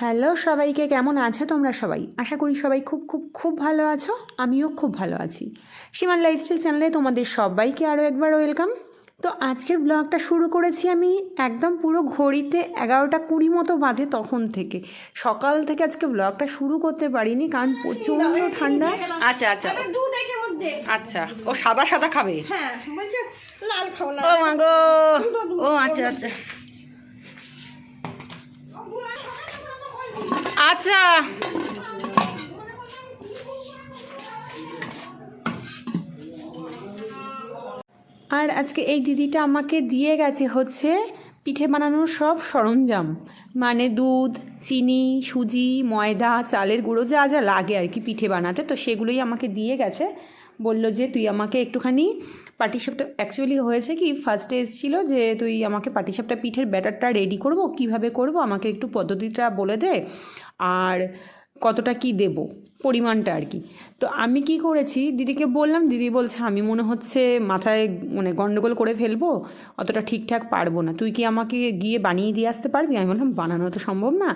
Hello সবাইকে, কেমন আছো তোমরা সবাই? আশা করি সবাই খুব খুব খুব ভালো আছো। আমিও খুব ভালো আছি। সীমার লাইফস্টাইল চ্যানেলে তোমাদের সবাইকে আরও একবার ওয়েলকাম। তো আজকের ব্লগটা শুরু করেছি আমি একদম পুরো ঘড়িতে 11:20 মতো বাজে, তখন থেকে সকাল থেকে আজকে ব্লগটা শুরু করতে পারিনি কারণ প্রচণ্ড ঠান্ডা। আচ্ছা আচ্ছা আচ্ছা, ও সাদা সাদা খাবে। হ্যাঁ বলছে লাল খাও না। ও মা গো, ও আচ্ছা আচ্ছা আচ্ছা। আর আজকে এই দিদিটা আমাকে দিয়ে গেছে হচ্ছে পিঠে বানানোর সব সরঞ্জাম, মানে দুধ, চিনি, সুজি, ময়দা, চালের গুঁড়ো, যা যা লাগে আর কি পিঠে বানাতে। তো সেগুলোই আমাকে দিয়ে গেছে। বলল যে তুই আমাকে একটুখানি পাটিসাপটা, অ্যাকচুয়ালি হয়েছে কি ফার্স্টে এসেছিলো যে তুই আমাকে পাটিসাপটা পিঠের ব্যাটারটা রেডি করব, কিভাবে করব আমাকে একটু পদ্ধতিটা বলে দে, আর কতটা কি দেব, পরিমাণটা আর কি। তো আমি কি করেছি, দিদিকে বললাম। দিদি বলছে আমি মনে হচ্ছে মাথায় মানে গন্ডগোল করে ফেলবো, অতটা ঠিকঠাক পারবো না, তুই কি আমাকে গিয়ে বানিয়ে দিয়ে আসতে পারবি? আমি বললাম বানানো তো সম্ভব না,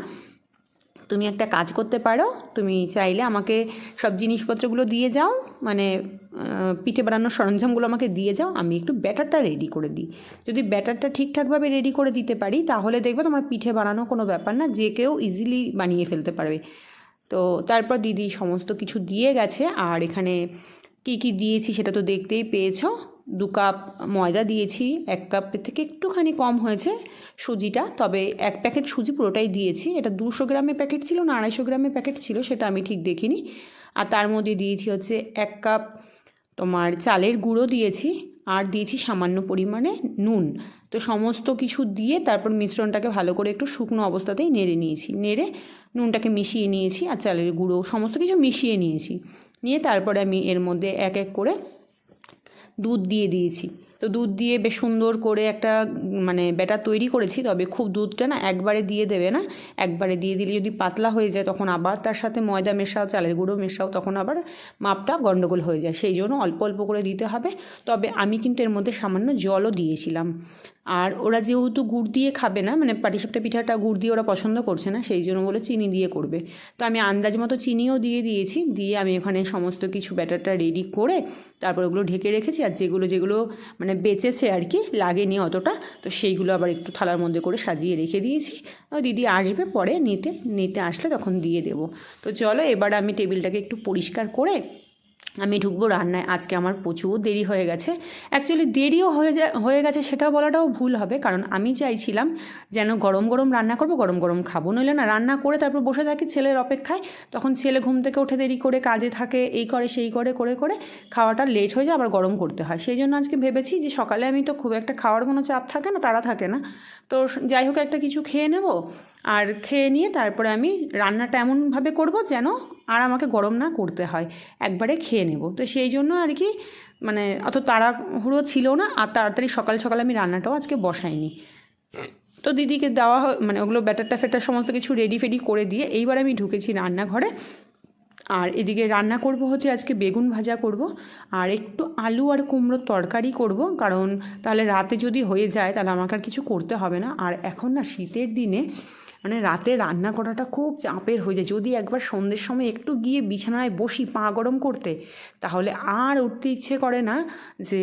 তুমি একটা কাজ করতে পারো, তুমি চাইলে আমাকে সব জিনিসপত্রগুলো দিয়ে যাও, মানে পিঠে বানানোর সরঞ্জামগুলো আমাকে দিয়ে যাও, আমি একটু ব্যাটারটা রেডি করে দিই। যদি ব্যাটারটা ঠিকঠাকভাবে রেডি করে দিতে পারি তাহলে দেখবে তোমার পিঠে বানানো কোনো ব্যাপার না, যে কেউ ইজিলি বানিয়ে ফেলতে পারবে। তো তারপর দিদি সমস্ত কিছু দিয়ে গেছে। আর এখানে কি কি দিয়েছি সেটা তো দেখতেই পেয়েছো। 2 কাপ ময়দা দিয়েছি, 1 কাপের থেকে একটুখানি কম হয়েছে সুজিটা, তবে 1 প্যাকেট সুজি পুরোটাই দিয়েছি। এটা 200 গ্রামের প্যাকেট ছিল না 250 গ্রামের প্যাকেট ছিল, সেটা আমি ঠিক দেখিনি। আর তার মধ্যে দিয়েছি হচ্ছে 1 কাপ তোমার চালের গুঁড়ো দিয়েছি, আর দিয়েছি সামান্য পরিমাণে নুন। তো সমস্ত কিছু দিয়ে তারপর মিশ্রণটাকে ভালো করে একটু শুকনো অবস্থাতেই নেড়ে নিয়েছি, নেড়ে নুনটাকে মিশিয়ে নিয়েছি আর চালের গুঁড়ো সমস্ত কিছু মিশিয়ে নিয়েছি। নিয়ে তারপরে আমি এর মধ্যে এক এক করে দুধ দিয়ে দিয়েছি। তো দুধ দিয়ে বেশ সুন্দর করে একটা মানে ব্যাটার তৈরি করেছি। তবে খুব দুধটা না একবারে দিয়ে দেবে না, একবারে দিয়ে দিলে যদি পাতলা হয়ে যায় তখন আবার তার সাথে ময়দা মেশাও, চালের গুঁড়ো মেশাও, তখন আবার মাপটা গন্ডগোল হয়ে যায়, সেই জন্য অল্প অল্প করে দিতে হবে। তবে আমি কিন্তু এর মধ্যে সামান্য জলও দিয়েছিলাম। আর ওরা যেহেতু গুড় দিয়ে খাবে না, মানে পাটিসাপটা পিঠাটা গুড় দিয়ে ওরা পছন্দ করছে না, সেই জন্য বলে চিনি দিয়ে করবে। তো আমি আন্দাজ মতো চিনিও দিয়ে দিয়েছি। দিয়ে আমি ওখানে সমস্ত কিছু ব্যাটারটা রেডি করে তারপর ওগুলো ঢেকে রেখেছি। আর যেগুলো যেগুলো মানে বেঁচেছে আর কি, লাগেনি অতটা, তো সেইগুলো আবার একটু থালার মধ্যে করে সাজিয়ে রেখে দিয়েছি। দিদি আসবে পরে নিতে আসলে তখন দিয়ে দেবো। তো চলো এবার আমি টেবিলটাকে একটু পরিষ্কার করে আমি ঢুকবো রান্নায়। আজকে আমার প্রচুর দেরি হয়ে গেছে। অ্যাকচুয়ালি দেরিও হয়ে গেছে সেটাও বলাটাও ভুল হবে, কারণ আমি চাইছিলাম যেন গরম গরম রান্না করবো, গরম গরম খাবো। নইলে না রান্না করে তারপর বসে থাকি ছেলের অপেক্ষায়, তখন ছেলে ঘুম থেকে ওঠে দেরি করে, কাজে থাকে, এই করে সেই করে করে করে খাওয়াটা লেট হয়ে যায়, আবার গরম করতে হয়। সেই জন্য আজকে ভেবেছি যে সকালে আমি তো খুব একটা খাওয়ার কোনো চাপ থাকে না, তাড়া থাকে না, তো যাই হোক একটা কিছু খেয়ে নেব। আর খেয়ে নিয়ে তারপরে আমি রান্নাটা এমনভাবে করব যেন আর আমাকে গরম না করতে হয়, একবারে খেয়ে নেব। তো সেই জন্য আর কি মানে অত তাড়াহুড়ো ছিল না, আর তাড়াতাড়ি সকাল সকাল আমি রান্নাটাও আজকে বসাইনি। তো দিদিকে দেওয়া মানে ওগুলো ব্যাটারটা ফেটার সমস্ত কিছু রেডি ফেডি করে দিয়ে এইবার আমি ঢুকেছি রান্নাঘরে। আর এদিকে রান্না করব হচ্ছে আজকে বেগুন ভাজা করব, আর একটু আলু আর কুমড়োর তরকারি করব, কারণ তাহলে রাতে যদি হয়ে যায় তাহলে আমাকে আর কিছু করতে হবে না। আর এখন না শীতের দিনে মানে রাতে রান্না করাটা খুব চাপের হয়ে যায়। যদি একবার সন্ধ্যের সময় একটু গিয়ে বিছানায় বসি পা গরম করতে, তাহলে আর উঠতে ইচ্ছে করে না, যে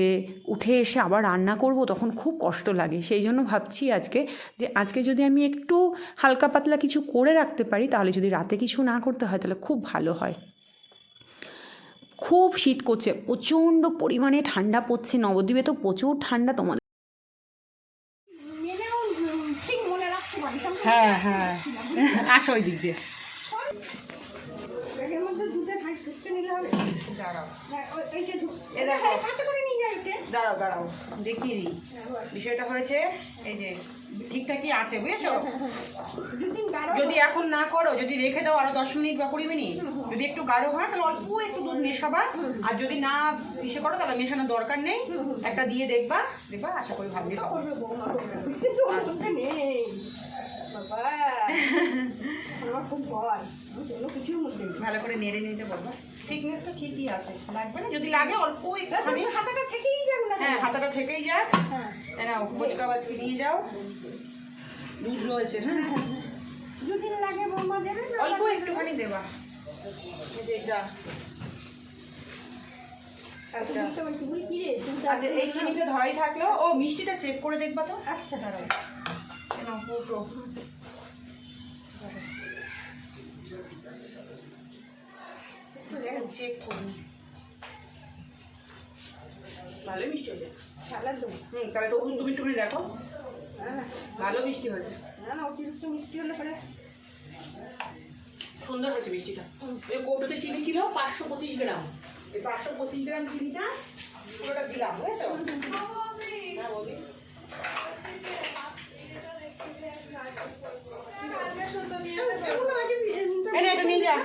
উঠে এসে আবার রান্না করব, তখন খুব কষ্ট লাগে। সেই জন্য ভাবছি আজকে যদি আমি একটু হালকা পাতলা কিছু করে রাখতে পারি, তাহলে যদি রাতে কিছু না করতে হয় তাহলে খুব ভালো হয়। খুব শীত করছে, প্রচণ্ড পরিমাণে ঠান্ডা পড়ছে, নবদ্বীপে তো প্রচুর ঠান্ডা। তোমাদের ঠিক মনে রাখতে পারি। হ্যাঁ হ্যাঁ, আসো ওই দিক দিয়ে। এর মধ্যে দুধে ভাই শুকতে নিলে হবে। দাঁড়াও এইটা এ দেখো, হাতে করে নিয়ে যাইতে। দাঁড়াও দেখিয়ে দিই। বিষয়টা হয়েছে এই যে ঠিকঠাকই আছে, বুঝেছো? যদি এখন না করো, যদি রেখে দাও আরো 10 মিনিট বা 20 মিনিট, যদি একটু গাঢ় হয় তাহলে অল্প একটু দুধ মেশাবা, আর যদি না ইসে করো তাহলে মেশানোর দরকার নেই, একটা দিয়ে দেখবা আশা করি ভালোই হবে। ভালো করে নেড়ে নিতে বলবা, থিকনেস তো ঠিকই আছে, লাগবে না, যদি লাগে অল্প একটুখানি। হাতাটা থেকেই যাক না। হ্যাঁ হাতাটা থেকেই যাক। নাও ফুচকা বাজকে নিয়ে যাও, দুধ রয়েছে। হ্যাঁ দুদিন লাগে বৌমা দেবে না? অল্প একটুখানি দেবা। এই যে এটা। আচ্ছা। বুঝতে পারছি, বলি কি রে, দুধ আচ্ছা, এই চিনিটা ধরাই থাকলো। ও মিষ্টিটা চেক করে দেখবা তো। আচ্ছা দাঁড়াও। কেন পুরো চেক করি। ভালো মিষ্টি হয়েছে। সালাদ দেবো। তাহলে তো তুমি একটুখানি দেখো। হ্যাঁ, ভালো মিষ্টি হয়েছে। না না, অতিরিক্ত মিষ্টি হলে পরে সুন্দর হয়েছে মিষ্টিটা। এই কৌটোতে চিনি ছিল 525 গ্রাম। এই 525 গ্রাম চিনিটা পুরোটা দিলাম, বুঝেছো? হ্যাঁ, বলি। এগুলো আগে এই নে, এটা নিয়ে যা।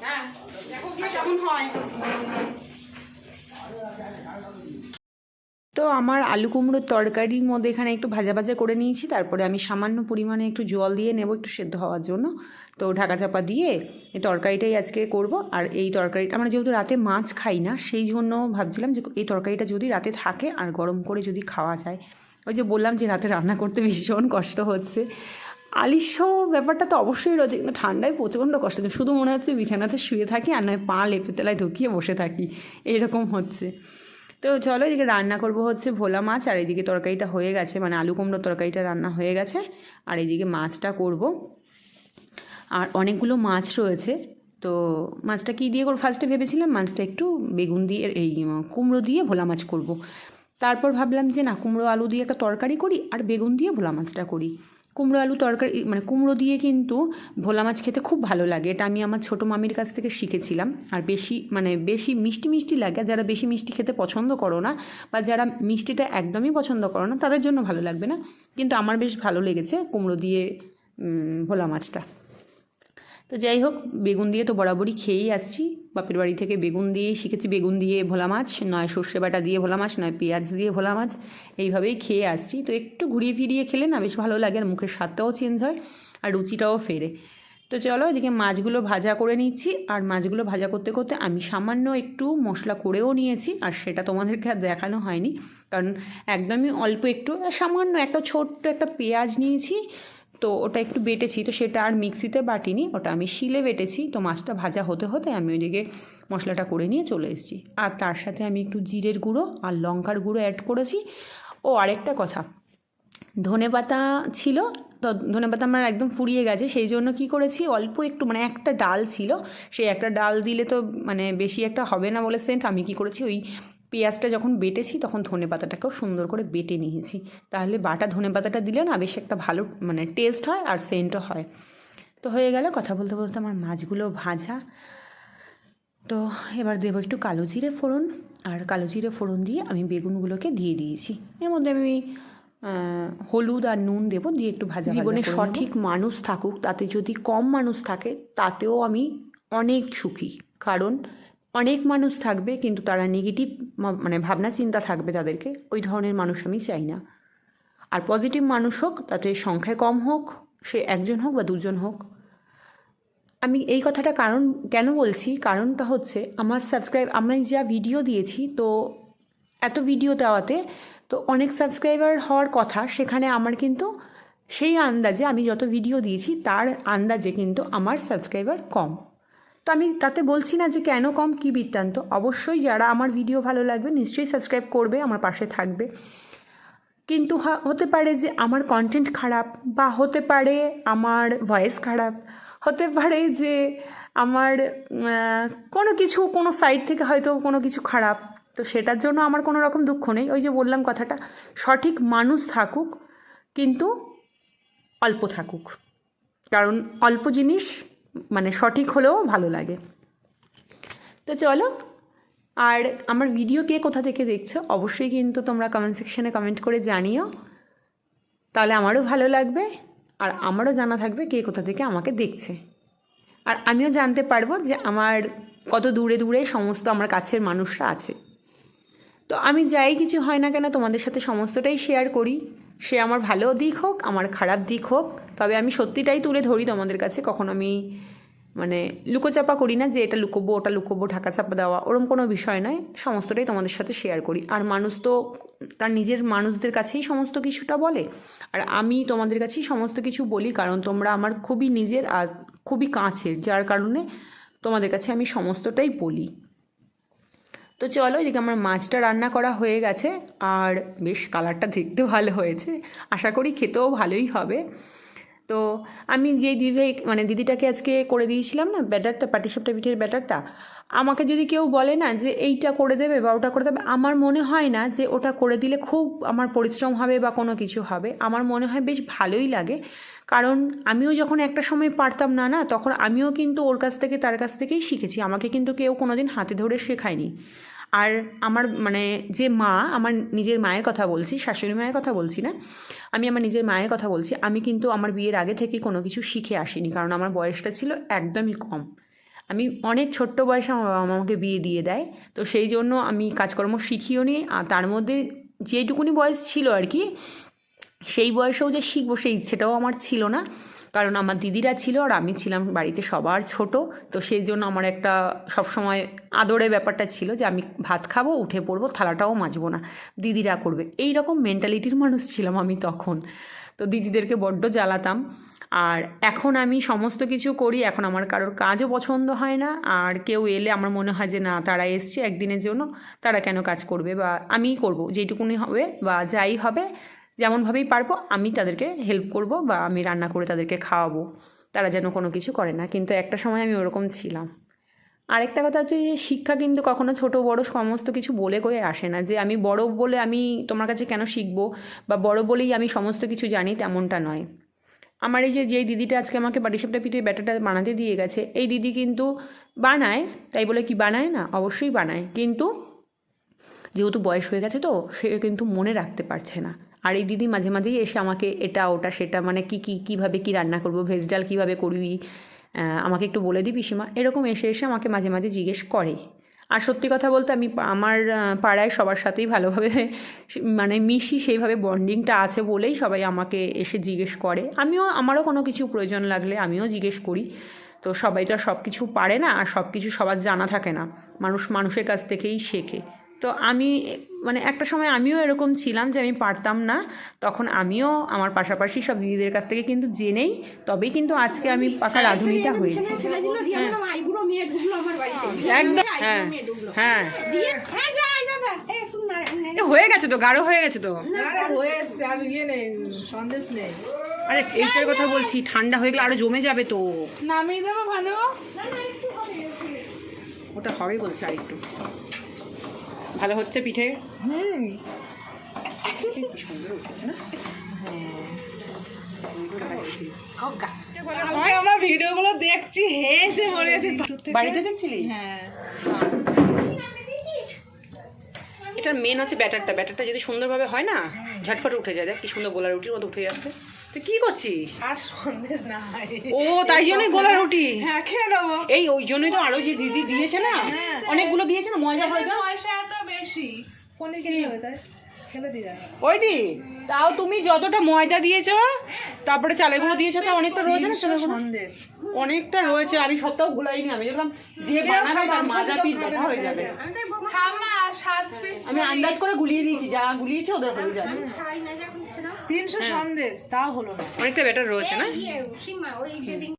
হ্যাঁ, দেখো কি কেমন হয়। তো আমার আলু কুমড়োর তরকারির মধ্যে এখানে একটু ভাজা ভাজা করে নিয়েছি, তারপরে আমি সামান্য পরিমাণে একটু জল দিয়ে নেব একটু সেদ্ধ হওয়ার জন্য। তো ঢাকা চাপা দিয়ে এই তরকারিটাই আজকে করব। আর এই তরকারিটা আমরা যেহেতু রাতে মাছ খাই না, সেই জন্য ভাবছিলাম যে এই তরকারিটা যদি রাতে থাকে আর গরম করে যদি খাওয়া যায়। ওই যে বললাম যে রাতে রান্না করতে ভীষণ কষ্ট হচ্ছে। আলিস্য ব্যাপারটা তো অবশ্যই রয়েছে, কিন্তু ঠান্ডায় প্রচণ্ড কষ্ট হচ্ছে। শুধু মনে হচ্ছে বিছানাতে শুয়ে থাকি আর নয় পা লেপে তেলায় ঢুকিয়ে বসে থাকি, এইরকম হচ্ছে। তো চলো, এদিকে রান্না করব হচ্ছে ভোলা মাছ, আর এদিকে তরকারিটা হয়ে গেছে, মানে আলু কুমড়োর তরকারিটা রান্না হয়ে গেছে, আর এদিকে মাছটা করব। আর অনেকগুলো মাছ রয়েছে, তো মাছটা কী দিয়ে করবো ফার্স্টে ভেবেছিলাম মাছটা একটু বেগুন দিয়ে এই কুমড়ো দিয়ে ভোলা মাছ করব। তারপর ভাবলাম যে না, কুমড়ো আলু দিয়ে একটা তরকারি করি আর বেগুন দিয়ে ভোলা মাছটা করি। কুমড়ো আলু তরকারি মানে কুমড়ো দিয়ে কিন্তু ভোলা মাছ খেতে খুব ভালো লাগে। এটা আমি আমার ছোটো মামির কাছ থেকে শিখেছিলাম। আর বেশি মিষ্টি মিষ্টি লাগে, যারা বেশি মিষ্টি খেতে পছন্দ করো না বা যারা মিষ্টিটা একদমই পছন্দ করো না তাদের জন্য ভালো লাগবে না, কিন্তু আমার বেশ ভালো লেগেছে কুমড়ো দিয়ে ভোলা মাছটা। তো যাই হোক, বেগুন দিয়ে তো বরাবরই খেয়েই আসছি, বাপের বাড়ি থেকে বেগুন দিয়েই শিখেছি। বেগুন দিয়ে ভোলা মাছ, নয় সর্ষে বাটা দিয়ে ভোলা মাছ, নয় পেঁয়াজ দিয়ে ভোলা মাছ, এইভাবেই খেয়ে আসছি। তো একটু ঘুরিয়ে ফিরিয়ে খেলে না বেশ ভালো লাগে, আর মুখের স্বাদটাও চেঞ্জ হয় আর রুচিটাও ফেরে। তো চলো, এদিকে মাছগুলো ভাজা করে নিচ্ছি। আর মাছগুলো ভাজা করতে করতে আমি সামান্য একটু মশলা করেও নিয়েছি, আর সেটা তোমাদেরকে আর দেখানো হয়নি, কারণ একদমই অল্প একটু সামান্য একটা ছোট্ট একটা পেঁয়াজ নিয়েছি, তো ওটা একটু বেটেছি, তো সেটা আর মিক্সিতে বাটিনি, ওটা আমি শিলে বেটেছি। তো মাছটা ভাজা হতে হতে আমি ওইদিকে মশলাটা করে নিয়ে চলে এসেছি। আর তার সাথে আমি একটু জিরের গুঁড়ো আর লঙ্কার গুঁড়ো অ্যাড করেছি। ও আরেকটা কথা, ধনেপাতা ছিল, তো ধনেপাতা আমার একদম ফুরিয়ে গেছে, সেই জন্য কি করেছি অল্প একটু মানে একটা ডাল ছিল, সেই একটা ডাল দিলে তো মানে বেশি একটা হবে না বলে সেন্ট, আমি কি করেছি ওই পেঁয়াজটা যখন বেটেছি তখন ধনেপাতাটাকেও সুন্দর করে বেটে নিয়েছি। তাহলে বাটা ধনেপাতাটা দিলে না বেশ একটা ভালো মানে টেস্ট হয় আর সেন্টও হয়। তো হয়ে গেল, কথা বলতে বলতে আমার মাছগুলো ভাজা। তো এবার দেবো একটু কালো জিরে ফোড়ন, আর কালো জিরে ফোড়ন দিয়ে আমি বেগুনগুলোকে দিয়ে দিয়েছি। এর মধ্যে আমি হলুদ আর নুন দেবো, দিয়ে একটু ভাজা। জীবনে সঠিক মানুষ থাকুক, তাতে যদি কম মানুষ থাকে তাতেও আমি অনেক সুখী, কারণ অনেক মানুষ থাকবে কিন্তু তারা নেগেটিভ মানে ভাবনা চিন্তা থাকবে তাদেরকে, ওই ধরনের মানুষ আমি চাই না। আর পজিটিভ মানুষ হোক, তাতে সংখ্যায় কম হোক, সে একজন হোক বা দুজন হোক। আমি এই কথাটা কেন বলছি, কারণটা হচ্ছে আমি যা ভিডিও দিয়েছি, তো এত ভিডিও দেওয়াতে তো অনেক সাবস্ক্রাইবার হওয়ার কথা, সেখানে আমার কিন্তু সেই আন্দাজে আমি যত ভিডিও দিয়েছি তার আন্দাজে কিন্তু আমার সাবস্ক্রাইবার কম। তো আমি তাতে বলছি না যে কেন কম, কী বৃত্তান্ত। অবশ্যই যারা আমার ভিডিও ভালো লাগবে নিশ্চয়ই সাবস্ক্রাইব করবে, আমার পাশে থাকবে, কিন্তু হতে পারে যে আমার কন্টেন্ট খারাপ, বা হতে পারে আমার ভয়েস খারাপ, হতে পারে যে আমার কোনো সাইড থেকে হয়তো কোনো কিছু খারাপ, তো সেটার জন্য আমার কোনো রকম দুঃখ নেই। ওই যে বললাম কথাটা, সঠিক মানুষ থাকুক কিন্তু অল্প থাকুক, কারণ অল্প জিনিস মানে সঠিক হলেও ভালো লাগে। তো চলো, আর আমার ভিডিও কে কোথা থেকে দেখছো অবশ্যই কিন্তু তোমরা কমেন্ট সেকশনে কমেন্ট করে জানিও, তাহলে আমারও ভালো লাগবে আর আমারও জানা থাকবে কে কোথা থেকে আমাকে দেখছে। আর আমিও জানতে পারবো যে আমার কত দূরে দূরে সমস্ত আমার কাছের মানুষরা আছে। তো আমি যাই কিছু হয় না কেন তোমাদের সাথে সমস্তটাই শেয়ার করি, সে আমার ভালো দিক হোক আমার খারাপ দিক হোক, তবে আমি সত্যিটাই তুলে ধরি তোমাদের কাছে, কখনো আমি মানে লুকোচাপা করি না যে এটা লুকোবো ওটা লুকোবো, ঢাকা চাপা দেওয়া, ওরকম কোনো বিষয় নয়। সমস্তটাই তোমাদের সাথে শেয়ার করি। আর মানুষ তো তার নিজের মানুষদের কাছেই সমস্ত কিছুটা বলে, আর আমি তোমাদের কাছেই সমস্ত কিছু বলি, কারণ তোমরা আমার খুবই নিজের আর খুবই কাছের, যার কারণে তোমাদের কাছে আমি সমস্তটাই বলি। তো চলো, এদিকে আমার মাছটা রান্না করা হয়ে গেছে, আর বেশ কালারটা দেখতে ভালো হয়েছে, আশা করি খেতেও ভালোই হবে। তো আমি যে দিদিটাকে আজকে করে দিয়েছিলাম না ব্যাটারটা, পাটিসাপটা পিঠের ব্যাটারটা, আমাকে যদি কেউ বলে না যে এইটা করে দেবে বা ওটা করে দেবে, আমার মনে হয় না যে ওটা করে দিলে খুব আমার পরিশ্রম হবে বা কোনো কিছু হবে। আমার মনে হয় বেশ ভালোই লাগে, কারণ আমিও যখন একটা সময় পারতাম না না, তখন আমিও কিন্তু ওর কাছ থেকে তার কাছ থেকেই শিখেছি। আমাকে কিন্তু কেউ কোনো দিন হাতে ধরে শেখায়নি। আর আমার মানে যে মা, আমার নিজের মায়ের কথা বলছি, শাশুড়ি মায়ের কথা বলছি না, আমি আমার নিজের মায়ের কথা বলছি। আমি কিন্তু আমার বিয়ের আগে থেকে কোনো কিছু শিখে আসিনি, কারণ আমার বয়সটা ছিল একদমই কম। আমি অনেক ছোট্ট বয়সে আমার বাবা মা আমাকে বিয়ে দিয়ে দেয়, তো সেই জন্য আমি কাজকর্ম শিখিও নি। আর তার মধ্যে যেটুকুনি বয়স ছিল আর কি, সেই বয়সেও যে শিখবো সেই ইচ্ছেটাও আমার ছিল না, কারণ আমার দিদিরা ছিল আর আমি ছিলাম বাড়িতে সবার ছোট। তো সেই জন্য আমার একটা সবসময় আদরের ব্যাপারটা ছিল যে আমি ভাত খাবো, উঠে পড়বো, থালাটাও মাজবো না, দিদিরা করবে, এই রকম মেন্টালিটির মানুষ ছিলাম আমি তখন। তো দিদিদেরকে বড্ড জ্বালাতাম। আর এখন আমি সমস্ত কিছু করি, এখন আমার কারোর কাজও পছন্দ হয় না। আর কেউ এলে আমার মনে হয় যে না, তারা এসছে একদিনের জন্য, তারা কেন কাজ করবে, বা আমিই করব, যেটুকুনি হবে বা যাই হবে, যেমনভাবেই পারবো আমি তাদেরকে হেল্প করব, বা আমি রান্না করে তাদেরকে খাওয়াবো, তারা যেন কোনো কিছু করে না। কিন্তু একটা সময় আমি ওরকম ছিলাম। আরেকটা কথা হচ্ছে যে শিক্ষা কিন্তু কখনো ছোট বড় সমস্ত কিছু বলে কয়ে আসে না, যে আমি বড় বলে আমি তোমার কাছে কেন শিখবো, বা বড় বলেই আমি সমস্ত কিছু জানি, তেমনটা নয়। আমার এই যেই দিদিটা আজকে আমাকে পাটিসাপটা পিঠে ব্যাটারটা বানাতে দিয়ে গেছে, এই দিদি কিন্তু বানায়, তাই বলে কি বানায় না, অবশ্যই বানায়, কিন্তু যেহেতু বয়স হয়ে গেছে তো সে কিন্তু মনে রাখতে পারছে না। আর এই দিদি মাঝে মাঝেই এসে আমাকে এটা ওটা সেটা মানে কীভাবে কী রান্না করবো, ভেজ ডাল কীভাবে করবি, আমাকে একটু বলে দিই পিসিমা, এরকম এসে এসে আমাকে মাঝে মাঝে জিজ্ঞেস করে। আর সত্যি কথা বলতে আমি আমার পাড়ায় সবার সাথেই ভালোভাবে মানে মিশি, সেইভাবে বন্ডিংটা আছে বলেই সবাই আমাকে এসে জিজ্ঞেস করে। আমারও কোনো কিছু প্রয়োজন লাগলে আমিও জিজ্ঞেস করি। তো সবাই তো আর সব কিছু পারে না, আর সব কিছু সবার জানা থাকে না, মানুষের কাছ থেকেই শেখে। তো আমি মানে একটা সময় আমিও এরকম ছিলাম যে আমি পারতাম না, তখন আমিও আমার পাশাপাশি সব দিদিদের কাছ থেকে কিন্তু জেনেই তবেই কিন্তু আজকে আমি পাকা রাঁধুনিটা হয়েছি। একদম, হ্যাঁ হ্যাঁ, হয়ে গেছে তো, গাঢ় হয়ে গেছে তো। আরে এইটার কথা বলছি, ঠান্ডা হয়ে গেলে আরো জমে যাবে তো, নামিয়ে দেবো ভালো। ওটা হবে বলছে, আর একটু ভালো হচ্ছে পিঠে। সুন্দর উঠেছে না? আমরা ভিডিওগুলো দেখছি, হেসে মরে গেছে। বাড়িতে দেখছিলি? হ্যাঁ, এটার মেন হচ্ছে ব্যাটারটা যদি সুন্দরভাবে হয় না, ঝটপট উঠে যায়। দেখ কি সুন্দর গোলা রুটির মতো উঠে যাচ্ছে। তুই কি করছিস? আর সন্দেশ না হয়। ও তাই জন্যই গোলা রুটি। হ্যাঁ, খেয়ে নেবো। ওই জন্যই তো আরো যে দিদি দিয়েছে না, অনেকগুলো দিয়েছে না, ময়দা ফয়দা। পয়সা এত বেশি কোনে কি হবে তাই ফেলে দিয়ে যায়। ওই দি, তাও তুমি যতটা ময়দা দিয়েছো, তারপরে চালের গুঁড়ো দিয়েছো, তা অনেকটা রয়েছে না সন্দেশ, অনেকটা রয়েছে। আমি সবটাও গুলাইনি, আমি দেখলাম যে বানাবে তার মাজা পিঠ ব্যথা হয়ে যাবে। আমি আন্দাজ করে গুলিয়ে দিয়েছি, যা গুলিয়েছে ওদের হয়ে যাবে। 300 সন্দেশ তাও হলো না, অনেকটা ব্যাটার রয়েছে না।